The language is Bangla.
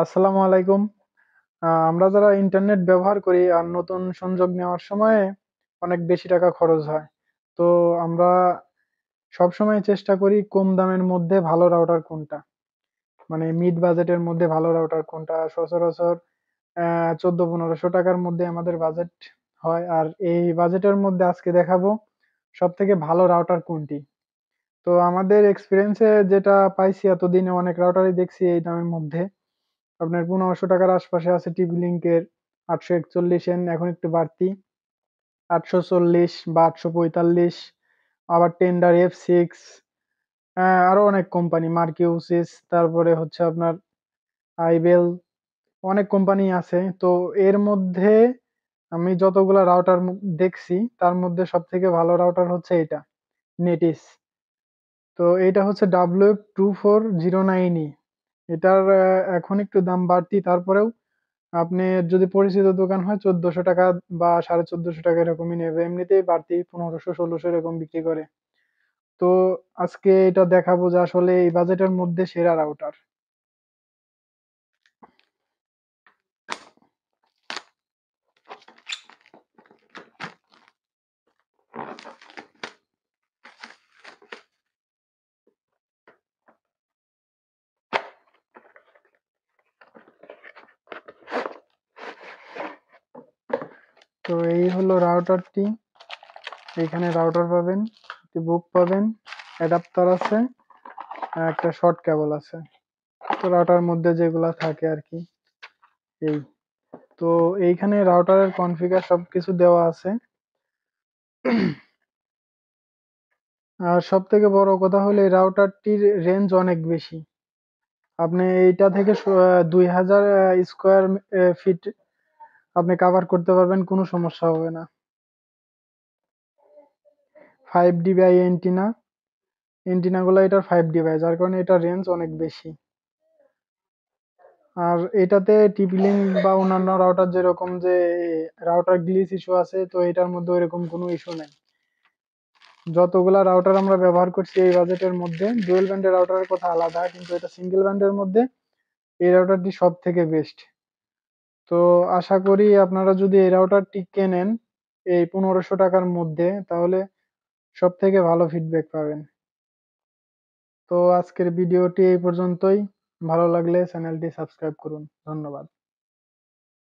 আসসালামু আলাইকুম। আমরা যারা ইন্টারনেট ব্যবহার করি আর নতুন সংযোগ নেওয়ার সময়ে অনেক বেশি টাকা খরচ হয়। তো আমরা সবসময় চেষ্টা করি কম দামের মধ্যে ভালো রাউটার কোনটা, মানে মিড বাজেটের মধ্যে ভালো রাউটার কোনটা। সচরাচর 1400-1500 টাকার মধ্যে আমাদের বাজেট হয়, আর এই বাজেটের মধ্যে আজকে দেখাবো সব থেকে ভালো রাউটার কোনটি। তো আমাদের এক্সপিরিয়েন্সে যেটা পাইছি, এতদিনে অনেক রাউটারই দেখছি এই দামের মধ্যে। আপনার 1500 টাকার আশপাশে আছে টিপি লিঙ্কের 841N, এখন একটু বাড়তি 840 বা 845, আবার টেন্ডার F6, আরো অনেক কোম্পানি, মার্কিউসিস, তারপরে হচ্ছে আপনার আইবেল, অনেক কোম্পানি আছে। তো এর মধ্যে আমি যতগুলা রাউটার দেখছি তার মধ্যে সব থেকে ভালো রাউটার হচ্ছে এটা, নেটিস। তো এটা হচ্ছে W2409E। এটার এখন একটু দাম বাড়তি, তারপরেও আপনি যদি পরিচিত দোকান হয় 1400 টাকা বা 1450 টাকা এরকমই নেবে, এমনিতেই বাড়তি 1500-1600 এরকম বিক্রি করে। তো আজকে এটা দেখাবো যে আসলে এই বাজেটের মধ্যে সেরা রাউটার। তো এই হলো রাউটারটি। এখানে রাউটার পাবেন, একটি বুক পাবেন, অ্যাডাপ্টার আছে, আর একটা শর্ট কেবল আছে। তো রাউটার মধ্যে যেগুলা থাকে আর কি, এই। তো এইখানে রাউটারের কনফিগার সবকিছু দেওয়া আছে। আর সব থেকে বড় কথা হলো এই রাউটারটির রেঞ্জ অনেক বেশি। আপনি এইটা থেকে 2000 স্কোয়ার ফিট আপনি কাভার করতে পারবেন, কোনো সমস্যা হবে না। 5 dBi এন্টিনা, গুলো এটার 5 dBi, যার কারণে এটার রেঞ্জ অনেক বেশি। আর এটাতে টিপি লিঙ্ক বা অন্যান্য রাউটার যেরকম যে রাউটার গ্লিচ ইস্যু আছে, তো এটার মধ্যে ওইরকম কোনো ইস্যু নেই। যতগুলা রাউটার আমরা ব্যবহার করছি এই বাজেটের মধ্যে, ডুয়েল ব্যান্ডের রাউটারের কথা আলাদা, কিন্তু এটা সিঙ্গেল ব্যান্ডের মধ্যে এই রাউটারটি সব থেকে বেস্ট। তো আশা করি আপনারা যদি এই রাউটারটি কেনেন এই 1500 টাকার মধ্যে, তাহলে সব থেকে ভালো ফিডব্যাক পাবেন। তো আজকের ভিডিওটি এই পর্যন্তই। ভালো লাগলে চ্যানেলটি সাবস্ক্রাইব করুন। ধন্যবাদ।